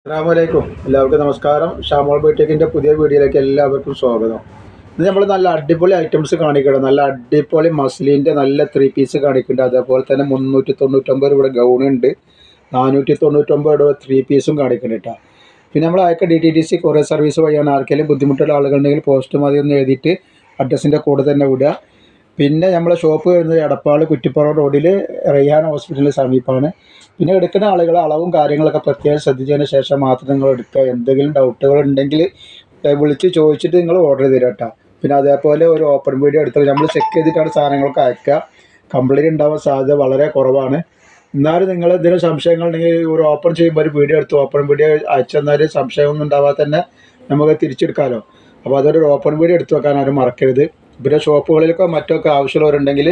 അസ്സലാമലൈക്കും. എല്ലാവർക്കും നമസ്കാരം. ഷാമോൾ ബൈറ്റേക്കിൻ്റെ പുതിയ വീഡിയോയിലേക്ക് എല്ലാവർക്കും സ്വാഗതം. ഇത് നമ്മൾ നല്ല അടിപൊളി ഐറ്റംസ് കാണിക്കണം. നല്ല അടിപൊളി മസ്ലിൻ്റെ നല്ല 3 പീസ് കാണിക്കുന്നുണ്ട്. അതേപോലെ തന്നെ 399 രൂപയുടെ ഗൗണുണ്ട്, 499 രൂപ 3 പീസും കാണിക്കുന്നുണ്ട് കേട്ടോ. പിന്നെ നമ്മൾ അയക്ക DTDC കൊറിയർ സർവീസ് വഴിയാണ്. ആർക്കെങ്കിലും ബുദ്ധിമുട്ടുള്ള ആളുകളുണ്ടെങ്കിൽ പോസ്റ്റ് മതി ഒന്ന് എഴുതിയിട്ട് അഡ്രസ്സിൻ്റെ കൂടെ തന്നെ വിടുക. പിന്നെ നമ്മളെ ഷോപ്പ് വരുന്നത് എടപ്പാൾ കുറ്റിപ്പുറം റോഡിൽ റയ്യാൻ ഹോസ്പിറ്റലിന് സമീപമാണ്. പിന്നെ എടുക്കുന്ന ആളുകൾ അളവും കാര്യങ്ങളൊക്കെ പ്രത്യേകം ശ്രദ്ധിച്ചതിന് ശേഷം മാത്രം നിങ്ങൾ എടുക്കുക. എന്തെങ്കിലും ഡൗട്ടുകൾ ഉണ്ടെങ്കിൽ വിളിച്ച് ചോദിച്ചിട്ട് നിങ്ങൾ ഓർഡർ തരിക കേട്ടോ. പിന്നെ അതേപോലെ ഒരു ഓപ്പൺ വീഡിയോ എടുത്താൽ നമ്മൾ ചെക്ക് ചെയ്തിട്ടാണ് സാധനങ്ങളൊക്കെ അയക്കുക. കംപ്ലൈൻറ്റ് ഉണ്ടാവാൻ സാധ്യത വളരെ കുറവാണ്. എന്നാലും നിങ്ങൾ എന്തെങ്കിലും സംശയങ്ങളുണ്ടെങ്കിൽ ഒരു ഓപ്പൺ ചെയ്യുമ്പോൾ ഒരു വീഡിയോ എടുത്ത് ഓപ്പൺ വീഡിയോ അയച്ചെന്നാൽ സംശയമൊന്നും ഉണ്ടാവാതെ തന്നെ നമുക്ക് തിരിച്ചെടുക്കാമല്ലോ. അപ്പോൾ അതൊരു ഓപ്പൺ വീഡിയോ എടുത്ത് വെക്കാൻ ആരും മറക്കരുത്. പിന്നെ ഷോപ്പുകളിലൊക്കെ മറ്റൊക്കെ ആവശ്യമുള്ളവരുണ്ടെങ്കിൽ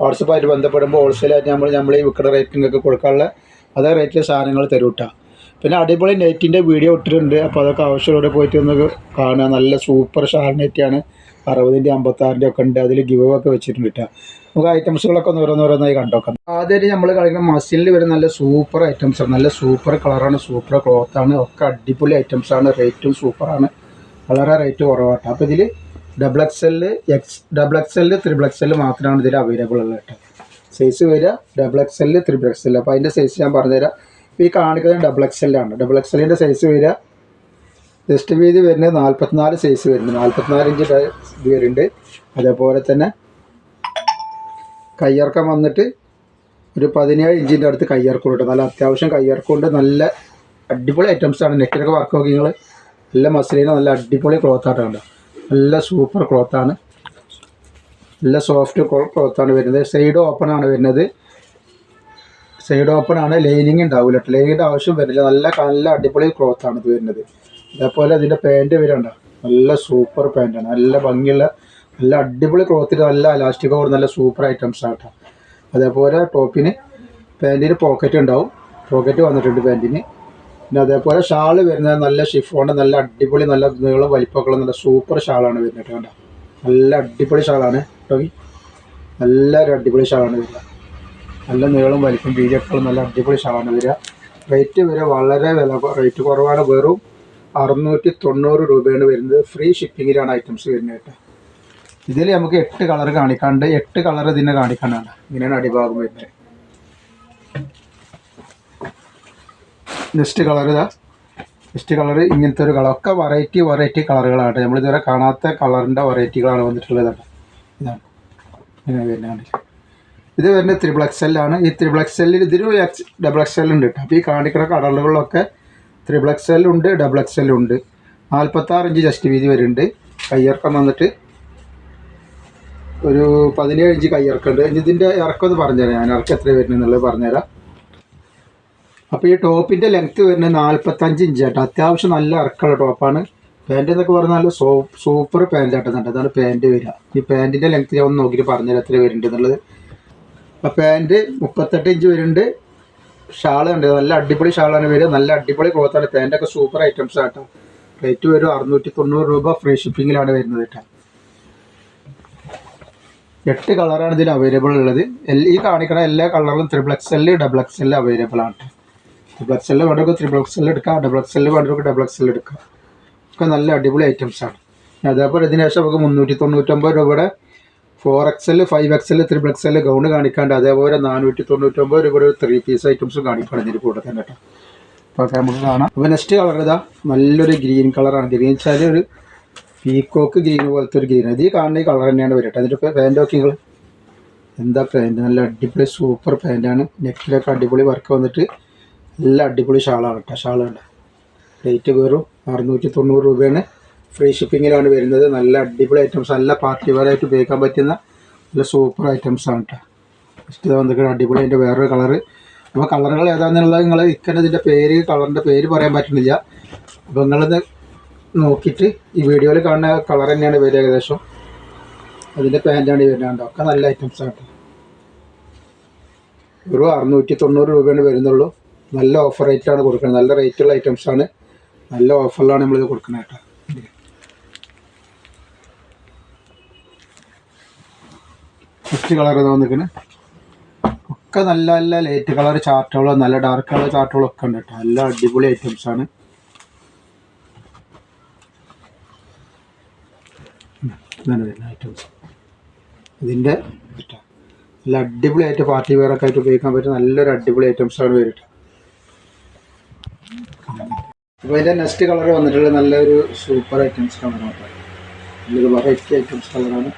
വാട്സപ്പായിട്ട് ബന്ധപ്പെടുമ്പോൾ ഹോൾസെയിലായിട്ട് നമ്മൾ ഈ വിൽക്കുന്ന റേറ്റിംഗൊക്കെ കൊടുക്കാനുള്ള അതേ റേറ്റിൽ സാധനങ്ങൾ തരും കേട്ടോ. പിന്നെ അടിപൊളി നെറ്റിൻ്റെ വീഡിയോ ഇട്ടിട്ടുണ്ട്. അപ്പോൾ അതൊക്കെ ആവശ്യമുള്ളവരെ പോയിട്ട് ഒന്ന് കാണുക. നല്ല സൂപ്പർ ഷാൾ നെറ്റാണ്. 60ൻ്റെ 56ൻ്റെ ഒക്കെ ഉണ്ട്. അതിൽ ഗിവ് ഒക്കെ വെച്ചിട്ടുണ്ട് കേട്ടോ. നമുക്ക് ഐറ്റംസുകളൊക്കെ ഒന്ന് ഓരോന്നോരോന്നായി കണ്ടോക്കാം. ആദ്യമായിട്ട് നമ്മൾ കളിക്കുന്ന മസിലിൽ വരുന്ന നല്ല സൂപ്പർ ഐറ്റംസാണ്. നല്ല സൂപ്പർ കളറാണ്, സൂപ്പർ ക്ലോത്താണ്, ഒക്കെ അടിപൊളി ഐറ്റംസാണ്. റേറ്റും സൂപ്പറാണ്, വളരെ റേറ്റ് കുറവാട്ടോ. അപ്പോൾ ഇതിൽ XXL, XXL, XXL മാത്രമാണ് ഇതിൽ അവൈലബിൾ ഉള്ളത് കേട്ടോ. സൈസ് വരിക XXL, XXL. അപ്പോൾ അതിൻ്റെ സൈസ് ഞാൻ പറഞ്ഞുതരാം. ഇപ്പോൾ ഈ കാണിക്കുന്നത് XXL ആണ്. XXLൻ്റെ സൈസ് വരിക ജസ്റ്റ് വീതി വരുന്നത് 44 സൈസ് വരുന്നത്, 44 ഇഞ്ച് ഇത് വരുന്നുണ്ട്. അതേപോലെ തന്നെ കയ്യിറക്കം വന്നിട്ട് ഒരു 17 ഇഞ്ചിൻ്റെ അടുത്ത് കയ്യിറക്കം ഉണ്ട്. നല്ല അത്യാവശ്യം കയ്യിറക്കമുണ്ട്. നല്ല അടിപൊളി ഐറ്റംസാണ്. നെക്കിലൊക്കെ വർക്ക് നോക്കി നിങ്ങൾ. നല്ല മസ്ലിന് നല്ല അടിപൊളി ക്ലോത്തായിട്ട് കണ്ടോ. നല്ല സൂപ്പർ ക്ലോത്താണ്, നല്ല സോഫ്റ്റ് ക്ലോത്താണ് വരുന്നത്. സൈഡ് ഓപ്പൺ ആണ് വരുന്നത്. സൈഡ് ഓപ്പൺ ആണ്, ലൈനിങ് ഉണ്ടാവില്ല കേട്ടോ. ലൈനിങ്ങിൻ്റെ ആവശ്യം വരില്ല. നല്ല അടിപൊളി ക്ലോത്താണ് ഇത് വരുന്നത്. അതേപോലെ അതിൻ്റെ പാൻറ്റ് വരുന്നുണ്ടോ, നല്ല സൂപ്പർ പാൻറ്റാണ്. നല്ല ഭംഗിയുള്ള നല്ല അടിപൊളി ക്ലോത്തിൽ നല്ല അലാസ്റ്റിക്കോട് നല്ല സൂപ്പർ ഐറ്റംസ് ആട്ടോ. അതേപോലെ ടോപ്പിന് പാൻറ്റിന് പോക്കറ്റ് ഉണ്ടാവും, പോക്കറ്റ് വന്നിട്ടുണ്ട് പാൻറ്റിന്. പിന്നെ അതേപോലെ ഷാള് വരുന്നത് നല്ല ഷിഫോണ്, നല്ല അടിപൊളി നല്ല നീളം വലിപ്പമൊക്കെ നല്ല സൂപ്പർ ഷാളാണ് വരുന്നത് കേട്ടോ. നല്ല അടിപൊളി ഷാളാണ് കേട്ടോ. നല്ലൊരു അടിപൊളി ഷാളാണ് വരിക. നല്ല നീളം വലിപ്പം വീതിയൊക്കെ നല്ല അടിപൊളി ഷാളാണ് വരിക. റേറ്റ് വരിക വളരെ റേറ്റ് കുറവാണ്. വെറും 690 രൂപയാണ് വരുന്നത്. ഫ്രീ ഷിപ്പിങ്ങിലാണ് ഐറ്റംസ് വരുന്നത് കേട്ടോ. ഇതിൽ നമുക്ക് 8 കളർ കാണിക്കാണ്ട്, 8 കളർ ഇതിനെ കാണിക്കാനാണ്. ഇങ്ങനെയാണ് അടിഭാഗം വരുന്നത്. നെക്സ്റ്റ് കളർ ഇതാ. നെക്സ്റ്റ് കളർ ഇങ്ങനത്തെ ഒരു കളർ. ഒക്കെ വെറൈറ്റി കളറുകളാണ്. നമ്മളിതുവരെ കാണാത്ത കളറിൻ്റെ വെറൈറ്റികളാണ് വന്നിട്ടുള്ളത്. ഇതാണ് ഇങ്ങനെ വരുന്നതാണ്. ഇത് വരുന്നത് XXL ആണ്. ഈ XXL ഇതിന് XXL ഉണ്ട് കേട്ടോ. അപ്പോൾ ഈ കാണിക്കുന്ന കളറുകളിലൊക്കെ XXL ഉണ്ട്, XXL ഉണ്ട്. 46 ഇഞ്ച് ജസ്റ്റ് വീതി വരുന്നുണ്ട്. കയ്യിറക്കം വന്നിട്ട് ഒരു 17 ഇഞ്ച് കയ്യിറക്കുന്നുണ്ട്. ഇതിൻ്റെ ഇറക്കം ഒന്ന് പറഞ്ഞുതരാം. ഞാൻ ഇറക്കം എത്ര വരുന്നത് എന്നുള്ളത് പറഞ്ഞുതരാം. അപ്പോൾ ഈ ടോപ്പിൻ്റെ ലെങ്ത്ത് വരുന്നത് 45 ഇഞ്ച് ആട്ടോ. അത്യാവശ്യം നല്ല ഇറക്കമുള്ള ടോപ്പാണ്. പാൻറ്റ് എന്നൊക്കെ പറഞ്ഞാൽ സൂപ്പർ പാൻറ്റ് ആട്ടുന്നുണ്ട്. അതാണ് പാൻറ്റ് വരിക. ഈ പാൻറ്റിൻ്റെ ലെങ്ത്ത് ഞാൻ ഒന്ന് നോക്കിയിട്ട് പറഞ്ഞുതരാം എത്ര വരുന്നുണ്ട് എന്നുള്ളത്. അപ്പോൾ പാൻറ്റ് 38 ഇഞ്ച് വരുന്നുണ്ട്. ഷാള് ഉണ്ട്, നല്ല അടിപൊളി ഷാളാണ് വരിക. നല്ല അടിപൊളി ക്ലോത്താണ്. പാൻറ്റൊക്കെ സൂപ്പർ ഐറ്റംസ് ആട്ടോ. റേറ്റ് വരും 690 രൂപ. ഫ്രീ ഷിപ്പിങ്ങിലാണ് വരുന്നത് കേട്ടോ. 8 കളറാണ് ഇതിൽ അവൈലബിൾ ഉള്ളത്. ഈ കാണിക്കുന്ന എല്ലാ കളറിലും XXL, XXL അവൈലബിൾ ആണ്. XXL വേണ്ടവർക്ക് XXL എടുക്കാം, XXL വേണ്ടവർക്ക് XXL എടുക്കാം. ഒക്കെ നല്ല അടിപൊളി ഐറ്റംസാണ്. അതേപോലെ ഇതിന് ശേഷം നമുക്ക് 399 രൂപയുടെ 4XL, 5XL, XXL ഗൗണ് കാണിക്കാണ്ട്. അതേപോലെ 499 രൂപയുടെ 3 പീസ് ഐറ്റംസും കാണിക്കണം ഇതിൻ്റെ കൂടെ തന്നെ കേട്ടോ. അപ്പോൾ നമുക്ക് കാണാം. അപ്പോൾ നെക്സ്റ്റ് കളർ ഇതാ. നല്ലൊരു ഗ്രീൻ കളറാണ്. ഗ്രീൻ വെച്ചാൽ ഒരു പീക്കോക്ക് ഗ്രീൻ പോലത്തെ ഒരു ഗ്രീൻ. ഇത് ഈ കാണുന്ന ഈ കളർ തന്നെയാണ് വരട്ടെ. അതിൻ്റെ പാൻറ്റ് നോക്കിങ്ങൾ. എന്താ പാൻറ്റ്, നല്ല അടിപൊളി സൂപ്പർ പാൻറ്റാണ്. നെക്കിലൊക്കെ അടിപൊളി വർക്ക് വന്നിട്ട് നല്ല അടിപൊളി ഷാളാണ് കേട്ടോ. ഷാളുണ്ട്. റേറ്റ് വെറും 690 രൂപയാണ്. ഫ്രീ ഷിപ്പിങ്ങിലാണ് വരുന്നത്. നല്ല അടിപൊളി ഐറ്റംസ്, നല്ല പാർട്ടി വെയറായിട്ട് ഉപയോഗിക്കാൻ പറ്റുന്ന നല്ല സൂപ്പർ ഐറ്റംസാണ് കേട്ടോ. ഫസ്റ്റ് വന്നിട്ട് അടിപൊളി. അതിൻ്റെ വേറൊരു കളറ്. അപ്പോൾ കളറുകൾ ഏതാണെന്നുള്ളത് നിങ്ങൾ ഇതിൻ്റെ കളറിൻ്റെ പേര് പറയാൻ പറ്റുന്നില്ല. അപ്പോൾ നിങ്ങളത് നോക്കിയിട്ട് ഈ വീഡിയോയിൽ കാണുന്ന കളർ തന്നെയാണ് വരിക ഏകദേശം. അതിൻ്റെ പാൻറ്റാണ് വരുന്നത്. ഒക്കെ നല്ല ഐറ്റംസാണ് കേട്ടോ. ഒരു 690 രൂപയാണ് വരുന്നുള്ളൂ. നല്ല ഓഫർ റേറ്റാണ് കൊടുക്കുന്നത്. നല്ല റേറ്റുള്ള ഐറ്റംസാണ്. നല്ല ഓഫറിലാണ് നമ്മളിത് കൊടുക്കുന്നത് കേട്ടോ. ഫസ്റ്റ് കളർ വന്നിരിക്കുന്നത് ഒക്കെ നല്ല നല്ല ലൈറ്റ് കളർ ചാർട്ടുകളോ നല്ല ഡാർക്ക് കളർ ചാർട്ടുകളോ ഒക്കെ ഉണ്ട് കേട്ടോ. നല്ല അടിപൊളി ഐറ്റംസാണ്. ഇതാണ് വരുന്ന ഐറ്റംസ്. ഇതിൻ്റെ നല്ല അടിപൊളിയായിട്ട് പാർട്ടി വെയറൊക്കെ ആയിട്ട് ഉപയോഗിക്കാൻ പറ്റുന്ന നല്ലൊരു അടിപൊളി ഐറ്റംസാണ് വരിക. അപ്പോൾ അതിൻ്റെ നെക്സ്റ്റ് കളർ വന്നിട്ടുള്ള നല്ലൊരു സൂപ്പർ ഐറ്റംസ് കളറാണ്. നല്ലൊരു വെറൈറ്റി ഐറ്റംസ് കളറാണ്.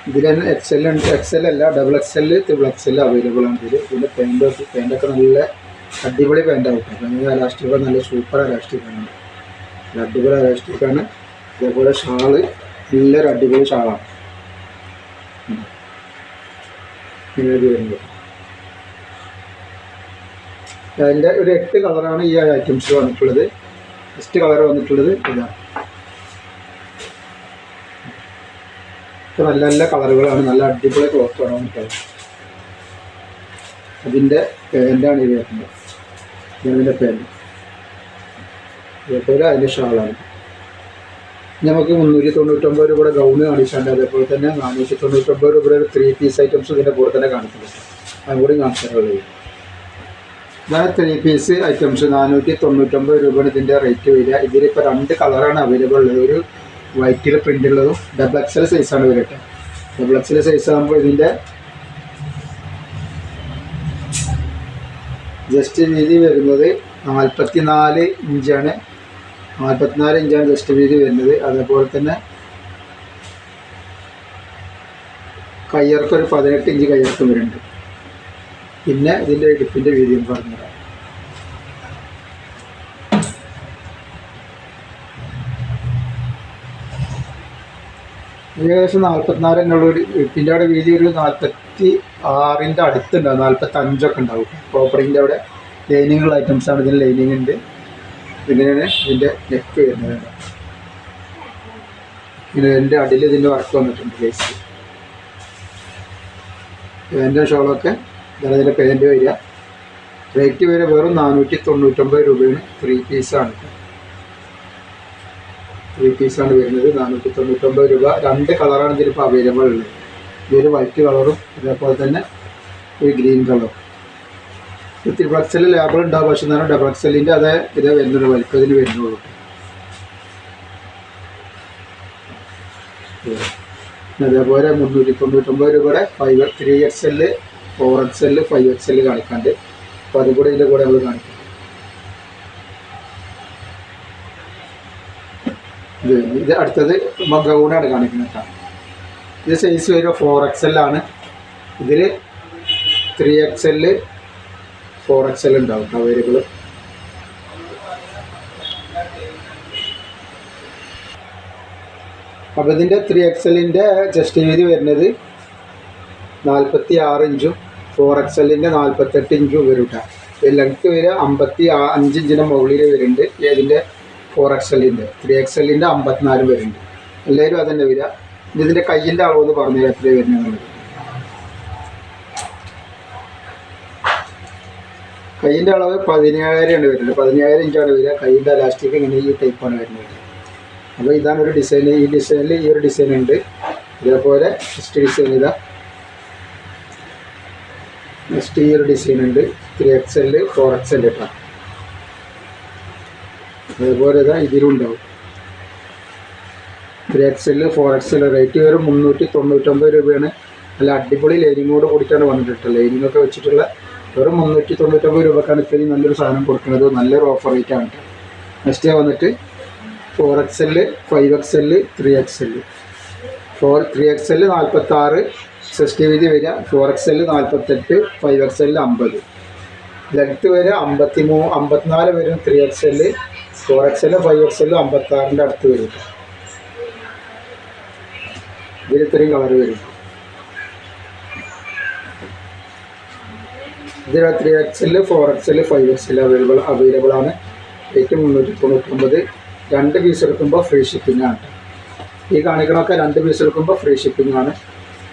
ഇതിൽ തന്നെ എക്സൽ അല്ല double XL triple XL available ആണ്. ഇതിൻ്റെ പാൻറ്റൊക്കെ നല്ല അടിപൊളി പാൻറ്റാവും. അപ്പോൾ എലാസ്റ്റിക്കൊക്കെ നല്ല സൂപ്പർ എലാസ്റ്റിക്കാണ്, അടിപൊളി എലാസ്റ്റിക്കാണ്. അതേപോലെ ഷാള് നല്ലൊരു അടിപൊളി ഷാളാണ് ഇങ്ങനെ വരുന്നത്. അതിൻ്റെ ഒരു 8 കളറാണ് ഈ ഐറ്റംസ് വന്നിട്ടുള്ളത്. ഫസ്റ്റ് കളർ വന്നിട്ടുള്ളത് ഇതാണ്. നല്ല നല്ല കളറുകളാണ്, നല്ല അടിപൊളി ക്ലോത്താണ് വന്നിട്ടുള്ളത്. അതിൻ്റെ പാൻറ്റാണ് ഇത് വരുന്നത്. ഇതിൻ്റെ പാൻറ്റ് അതേപോലെ അതിൻ്റെ ഷാളാണ്. നമുക്ക് 399 രൂപയുടെ ഗൗണ് കാണിച്ചിട്ടുണ്ട്. അതേപോലെ തന്നെ 499 രൂപയുടെ ഒരു 3 പീസ് ഐറ്റംസ് ഇതിൻ്റെ കൂടെ തന്നെ കാണിക്കുന്നുണ്ട്. അതും കൂടി കാണിച്ചിട്ടുള്ളത്. ഇതാണ് 3 പീസ് ഐറ്റംസ്. 499 രൂപയാണ് ഇതിൻ്റെ റേറ്റ് വരിക. ഇതിലിപ്പോൾ 2 കളറാണ് അവൈലബിൾ ഉള്ളത്. ഒരു വൈറ്റിൽ പ്രിൻ്റ് ഉള്ളതും ഡബിൾ എക്സൽ സൈസാണ് വരട്ടെ. ഡബിൾ എക്സൽ സൈസ് ആകുമ്പോൾ ഇതിൻ്റെ ജസ്റ്റ് വീതി വരുന്നത് 44 ഇഞ്ചാണ്. 44 ഇഞ്ചാണ് ജസ്റ്റ് വീതി വരുന്നത്. അതേപോലെ തന്നെ കയ്യർക്കൊരു 18 ഇഞ്ച് കയ്യർക്കം വരുന്നുണ്ട്. പിന്നെ ഇതിൻ്റെ ഇടുപ്പിൻ്റെ വീതിയും പറഞ്ഞുതരാം. ഏകദേശം 44 എന്നുള്ളൊരു ഇടുപ്പിൻ്റെ അവിടെ വീതി ഒരു 46-ൻ്റെ അടുത്തുണ്ടാവും, 45 ഉണ്ടാവും. പ്രോപ്പറിൻ്റെ അവിടെ ലൈനിങ്ങുള്ള ഐറ്റംസാണ്. ഇതിന് ലൈനിങ് ഉണ്ട്. ഇങ്ങനെയാണ് ഇതിൻ്റെ നെക്ക് വരുന്നത്. ഇതിൻ്റെ അടിയിൽ ഇതിൻ്റെ വർക്ക് വന്നിട്ടുണ്ട്. കേസ് പാൻറ്റും ഷോളൊക്കെ ഇതാണ് ഇതിൻ്റെ പാൻറ്റ് വരിക. റേറ്റ് വരെ വെറും 499 രൂപയാണ്. 3 പീസാണ്. 3 പീസാണ് വരുന്നത്. 499 രൂപ. 2 കളറാണ് ഇതിലിപ്പോൾ അവൈലബിൾ ഉള്ളത്. ഇതൊരു വൈറ്റ് കളറും അതേപോലെ തന്നെ ഒരു ഗ്രീൻ കളറും. ട്രിപ്പിൾ എക്സൽ ലേബിൾ ഉണ്ടാവും, പക്ഷെ എന്നാലും ഡബിൾ എക്സലിൻ്റെ അതേ ഇതേ വരുന്നുള്ളൂ, വലിപ്പം ഇതിന് വരുന്നുള്ളൂ. അതേപോലെ 399 രൂപയുടെ 3 XL 4 XL 5 XL കാണിക്കാണ്ട്. അപ്പോൾ അതും കൂടെ ഇതിൻ്റെ കൂടെ നമ്മൾ കാണിക്കാം. ഇത് അടുത്തത് ഗൗണാണ് കാണിക്കുന്നത് കേട്ടോ. ഇത് സൈസ് വരിക 4 XL ആണ്. ഇതിൽ 3 XL 4 XL ഉണ്ടാവും അവൈലബിൾ. അപ്പോൾ ഇതിൻ്റെ 3 XLൻ്റെ ചെസ്റ്റ് വീതി വരുന്നത് 46 ഇഞ്ചും 4 XLൻ്റെ 48 ഇഞ്ചും വരും കേട്ടോ. ലെങ്ത്ത് വരിക 55 ഇഞ്ചിൻ്റെ മുകളിൽ വരുന്നുണ്ട്. ഇതിൻ്റെ 4 XLൻ്റെ 3 XLൻ്റെ 54 വരുന്നുണ്ട്. എല്ലാവരും അതന്നെ വരിക. ഇതിൻ്റെ കയ്യിൻ്റെ അളവെന്ന് പറഞ്ഞാൽ എത്ര വരുന്നത്? കയ്യിൻ്റെ അളവ് 17 ആണ് വരുന്നത്. 17 ഇഞ്ചാണ് വരിക. കയ്യിൻ്റെ എലാസ്റ്റിക് ഇങ്ങനെ ഈ ടൈപ്പാണ് വരുന്നത്. അപ്പോൾ ഇതാണ് ഒരു ഡിസൈൻ. ഈ ഡിസൈനിൽ ഈ ഒരു ഡിസൈൻ ഉണ്ട്. ഇതേപോലെ നെക്സ്റ്റ് ഡിസൈൻ ഇതാ. നെക്സ്റ്റ് ഈ ഒരു ഡിസൈൻ ഉണ്ട്. 3 XL 4 XL കേട്ടോ. അതേപോലെ ഇതാ ഇതിലുണ്ടാവും 3 XL 4 XL. റേറ്റ് വരും 399 രൂപയാണ്. നല്ല അടിപൊളി ലൈനിങ്ങോട് കൂടിയിട്ടാണ് വന്നിട്ട്. ലൈനിങ്ങൊക്കെ വെച്ചിട്ടുള്ള വെറും 399 രൂപക്കാണ് ഇത്രയും നല്ലൊരു സാധനം കൊടുക്കുന്നത്. നല്ലൊരു ഓഫർ റേറ്റാണ്. നെക്സ്റ്റ് വന്നിട്ട് 4 XL 5 XL 3 XL. 3 XL 46 chest വീതി വരിക. 4 XL 48 5 XL 50. ലെങ്ത്ത് വരിക 54 വരും. 3 XL 4 XL 5 XL 56-ൻ്റെ അടുത്ത് വരും. ഇതിൽ ഇത്രയും കളർ വരും. ഇതിൽ 3 XL 4 XL 5 XL അവൈലബിൾ ആണ്. റേറ്റ് 399. 2 പീസ് എടുക്കുമ്പോൾ ഫ്രീ ഷിപ്പിംഗ് ആണ്. ഈ കാണിക്കണമൊക്കെ 2 പീസ് എടുക്കുമ്പോൾ ഫ്രീ ഷിപ്പിംഗ് ആണ്.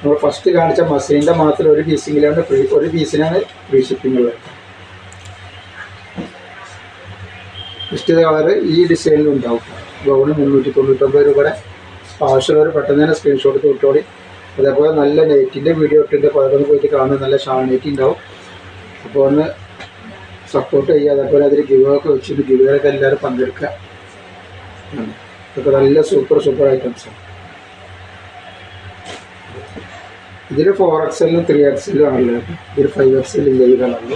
നമ്മൾ ഫസ്റ്റ് കാണിച്ച മസ്ലിൻ്റെ മാത്രം ഒരു പീസിങ്ങിലാണ് ഒരു പീസിനാണ് ഫ്രീ ഷിപ്പിംഗ് ഉള്ളത്. നെക്സ്റ്റ് കളർ ഈ ഡിസൈനിലും ഉണ്ടാവും. ഗൗണ് 399 രൂപയുടെ. ആവശ്യമുള്ളവർ പെട്ടെന്ന് തന്നെ സ്ക്രീൻഷോട്ട് വിട്ടോളി. അതേപോലെ നല്ല നെറ്റിൻ്റെ വീഡിയോ ഇട്ടിട്ട് പലതൊന്ന് പോയിട്ട് കാണുന്ന നല്ല ഷാൾ നെറ്റ് ഉണ്ടാവും. അപ്പോൾ ഒന്ന് സപ്പോർട്ട് ചെയ്യുക. അതേപോലെ അതിൽ ഗിവൊക്കെ വെച്ചിട്ട് ഗിവൊക്കെ എല്ലാവരും പങ്കെടുക്കുക. ഇതൊക്കെ നല്ല സൂപ്പർ ഐറ്റംസാണ്. ഇതിൽ 4XL 3XL ആണല്ലോ. ഇതിൽ 5XL ഇല്ല ഈ കളറിൽ.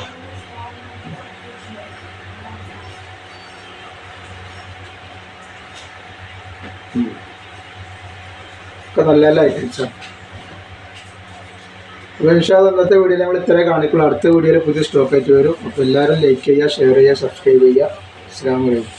ഒക്കെ നല്ല നല്ല ഐറ്റംസാണ്. അപ്പോൾ ഇൻഷാല്ലാ ഇന്നത്തെ വീഡിയോയിൽ നമ്മൾ ഇത്രയും കാണിക്കുള്ളൂ. അടുത്ത വീഡിയോയിൽ പുതിയ സ്റ്റോക്ക് ആയിട്ട് വരും. അപ്പോൾ എല്ലാവരും ലൈക്ക് ചെയ്യുക, ഷെയർ ചെയ്യുക, സബ്സ്ക്രൈബ് ചെയ്യുക. അസ്സലാമു അലൈക്കും.